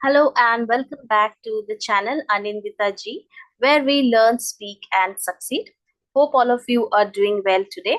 Hello and welcome back to the channel Anindita Ji, where we learn, speak, and succeed. Hope all of you are doing well today.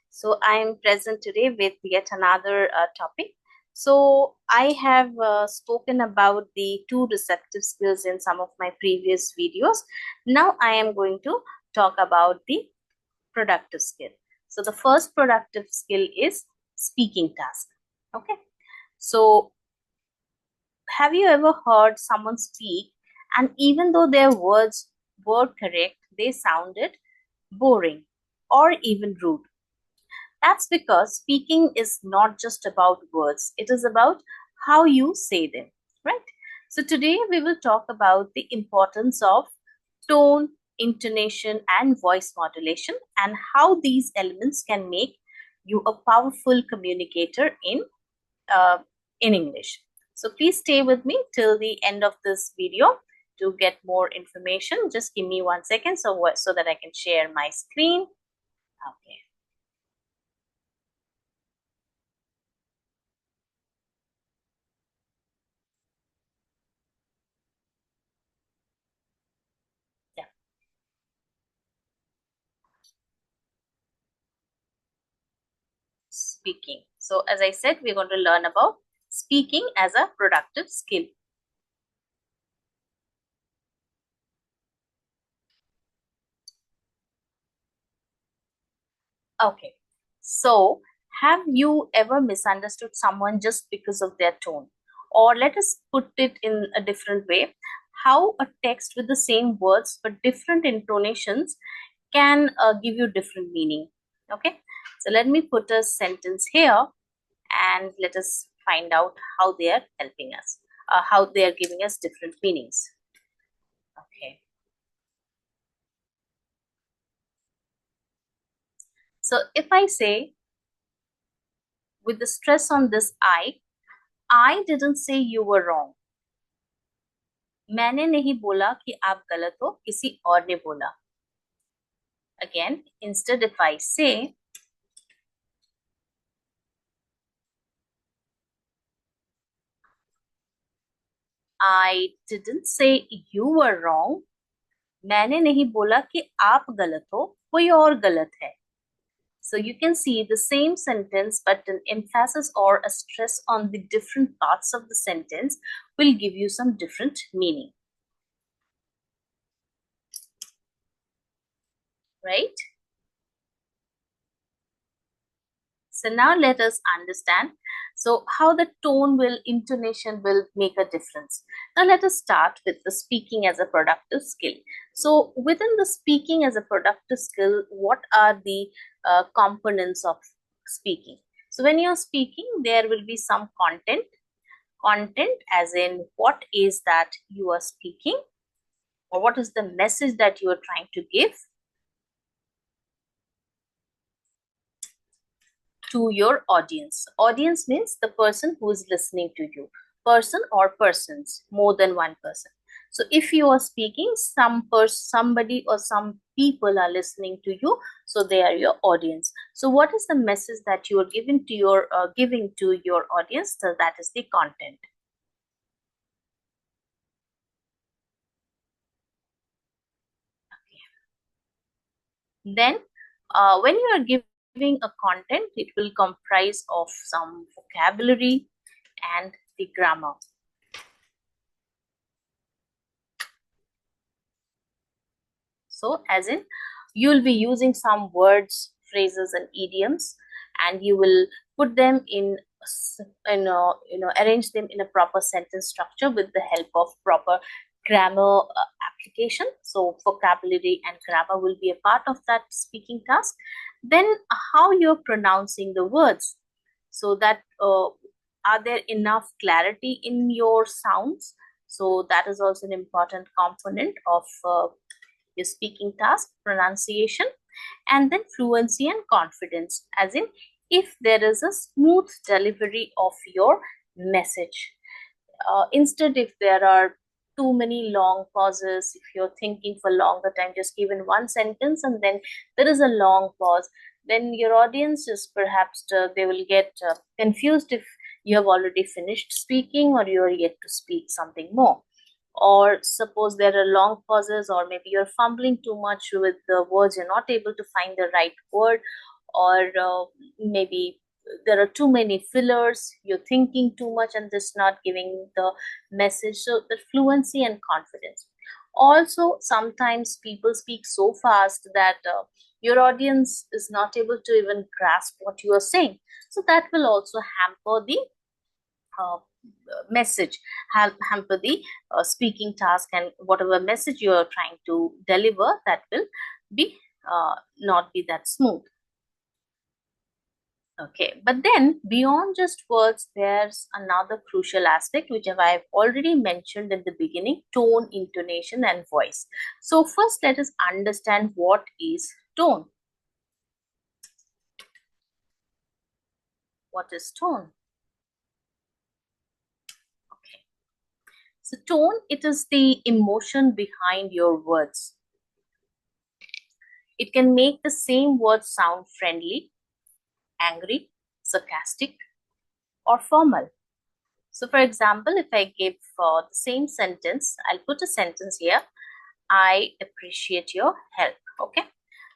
So I am present today with yet another topic. So I have spoken about the two receptive skills in some of my previous videos. Now I am going to talk about the productive skill. So the first productive skill is speaking task. Okay. So have you ever heard someone speak and even though their words were correct, they sounded boring or even rude? That's because speaking is not just about words, it is about how you say them, right? So today we will talk about the importance of tone, intonation, and voice modulation and how these elements can make you a powerful communicator uh, in English. So please stay with me till the end of this video to get more information. Just give me 1 second so that I can share my screen. Okay. Yeah. Speaking. So as I said, we're going to learn about speaking as a productive skill. Okay. So have you ever misunderstood someone just because of their tone? Or let us put it in a different way. How a text with the same words but different intonations can give you different meaning. Okay. So let me put a sentence here and let us find out how they are helping us, how they are giving us different meanings. Okay. So if I say, with the stress on this I didn't say you were wrong. मैंने नहीं बोला कि आप गलत हो, किसी और ने बोला. Again, instead if I say, I didn't say you were wrong. मैंने नहीं बोला कि आप गलत हो, कोई और गलत है. So you can see the same sentence, but an emphasis or a stress on the different parts of the sentence will give you some different meaning. Right? So now let us understand. So how the tone will, intonation will make a difference. Now let us start with the speaking as a productive skill. So within the speaking as a productive skill, what are the components of speaking? So when you're speaking, there will be some content. Content as in what is that you are speaking or what is the message that you are trying to give to your audience. Audience means the person who is listening to you. Person or persons, more than one person. So if you are speaking, somebody or some people are listening to you, so they are your audience. So what is the message that you are giving to your audience? So that is the content. Okay. Then when you are giving a content, it will comprise of some vocabulary and the grammar. So as in, you will be using some words, phrases and idioms, and you will put them in arrange them in a proper sentence structure with the help of proper grammar application. So vocabulary and grammar will be a part of that speaking task. Then how you're pronouncing the words, so that are there enough clarity in your sounds? So that is also an important component of your speaking task, pronunciation, and then fluency and confidence, as in if there is a smooth delivery of your message. Instead, if there are too many long pauses, if you're thinking for longer time, just give in one sentence and then there is a long pause, then your audience is perhaps they will get confused if you have already finished speaking or you are yet to speak something more. Or suppose there are long pauses, or maybe you're fumbling too much with the words, you're not able to find the right word, or maybe there are too many fillers, you're thinking too much and this not giving the message. So the fluency and confidence. Also, sometimes people speak so fast that your audience is not able to even grasp what you are saying. So that will also hamper the uh, message, hamper the speaking task, and whatever message you are trying to deliver, that will be not be that smooth. Okay, but then beyond just words, there's another crucial aspect which I've already mentioned in the beginning: tone, intonation, and voice. So first, let us understand what is tone. What is tone? Okay, so tone, it is the emotion behind your words. It can make the same word sound friendly, angry, sarcastic, or formal. So, for example, if I give the same sentence, I'll put a sentence here: I appreciate your help. Okay.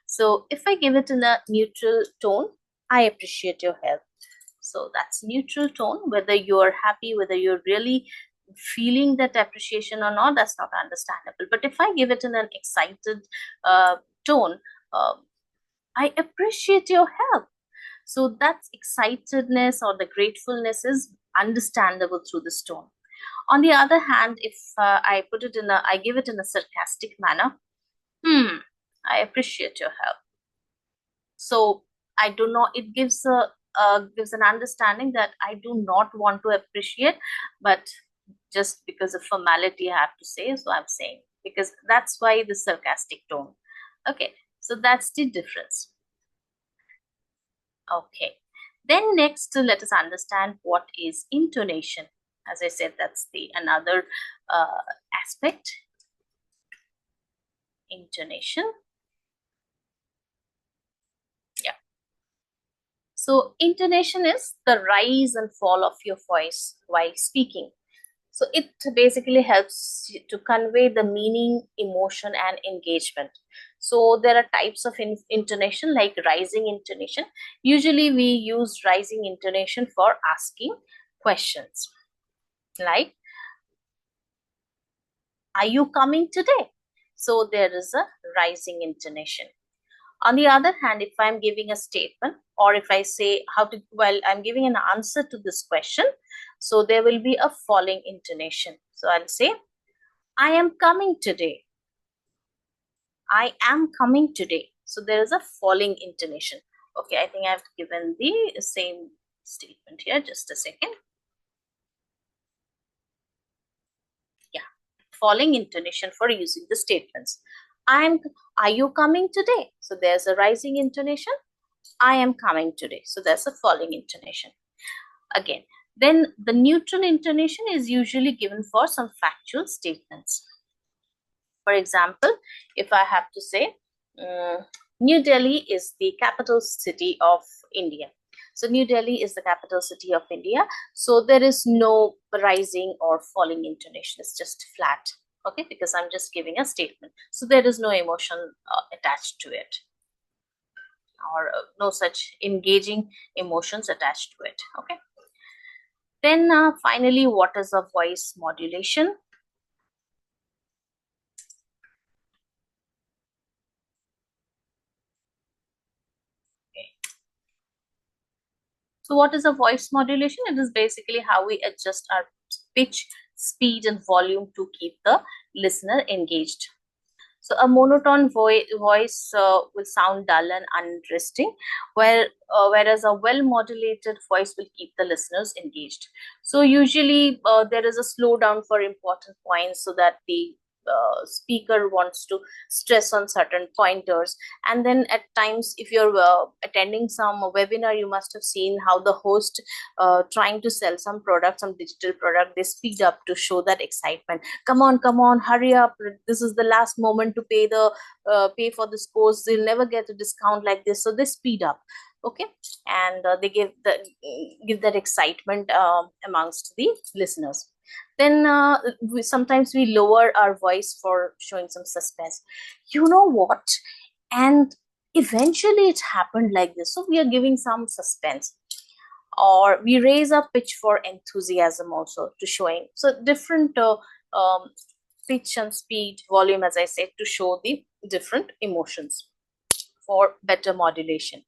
So, if I give it in a neutral tone, I appreciate your help. So, that's neutral tone. Whether you're happy, whether you're really feeling that appreciation or not, that's not understandable. But if I give it in an excited tone, uh, I appreciate your help. So that's excitedness or the gratefulness is understandable through this tone. On the other hand, if I give it in a sarcastic manner, I appreciate your help. So I do not. It gives gives an understanding that I do not want to appreciate, but just because of formality, I have to say. So I'm saying, because that's why the sarcastic tone. Okay, so that's the difference. Okay. Then next, let us understand what is intonation. As I said, that's the another aspect. Intonation. Yeah. So intonation is the rise and fall of your voice while speaking. So it basically helps to convey the meaning, emotion, and engagement. So there are types of intonation, like rising intonation. Usually we use rising intonation for asking questions, like, are you coming today? So there is a rising intonation. On the other hand, if I'm giving a statement, or if I say well, I'm giving an answer to this question, so there will be a falling intonation. So I'll say, I am coming today. I am coming today. So there is a falling intonation. Okay, I think I've given the same statement here. Just a second. Yeah, falling intonation for using the statements. Are you coming today? So there's a rising intonation. I am coming today. So there's a falling intonation. Again, then the neutral intonation is usually given for some factual statements. For example, if I have to say, New Delhi is the capital city of India. So New Delhi is the capital city of India. So there is no rising or falling intonation. It's just flat. Okay, because I'm just giving a statement. So there is no emotion attached to it, or no such engaging emotions attached to it. Okay. Then finally, what is a voice modulation? Okay. So what is a voice modulation? It is basically how we adjust our pitch, speed, and volume to keep the listener engaged. So a monotone voice will sound dull and uninteresting, whereas a well-modulated voice will keep the listeners engaged. So usually there is a slowdown for important points, so that the speaker wants to stress on certain pointers. And then at times, if you're attending some webinar, you must have seen how the host trying to sell some product, some digital product, they speed up to show that excitement. Come on, hurry up, this is the last moment to pay for this course, they'll never get a discount like this, so they speed up. Okay, and they give that excitement amongst the listeners. Then sometimes we lower our voice for showing some suspense. You know what? And eventually it happened like this. So we are giving some suspense, or we raise our pitch for enthusiasm also to showing. So different um, pitch and speed, volume, as I said, to show the different emotions for better modulation.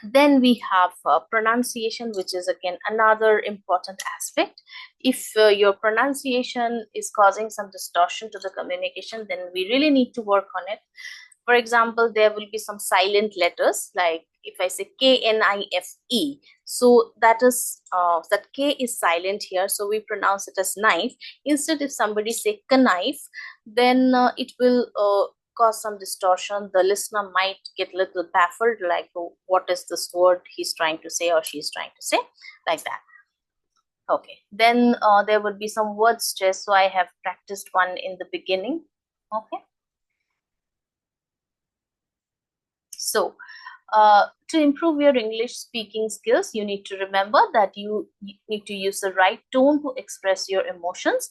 Then we have pronunciation, which is again another important aspect. If your pronunciation is causing some distortion to the communication, then we really need to work on it. For example, there will be some silent letters, like if I say KNIFE, so that is that K is silent here, so we pronounce it as knife. Instead, if somebody say knife, then it will cause some distortion. The listener might get a little baffled, like, oh, what is this word he's trying to say or she's trying to say, like that. Okay, then there would be some word stress, so I have practiced one in the beginning. Okay, so to improve your English speaking skills, you need to remember that you need to use the right tone to express your emotions.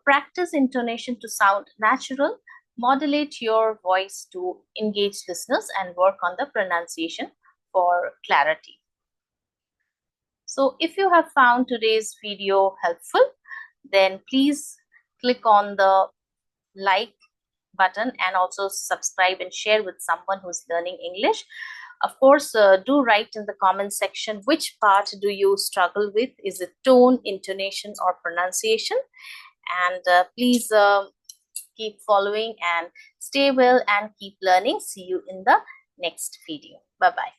Practice intonation to sound natural. Modulate your voice to engage listeners, and work on the pronunciation for clarity. So if you have found today's video helpful, then please click on the like button and also subscribe and share with someone who's learning English. Of course, do write in the comment section which part do you struggle with. Is it tone, intonation, or pronunciation? And please keep following and stay well and keep learning. See you in the next video. Bye bye.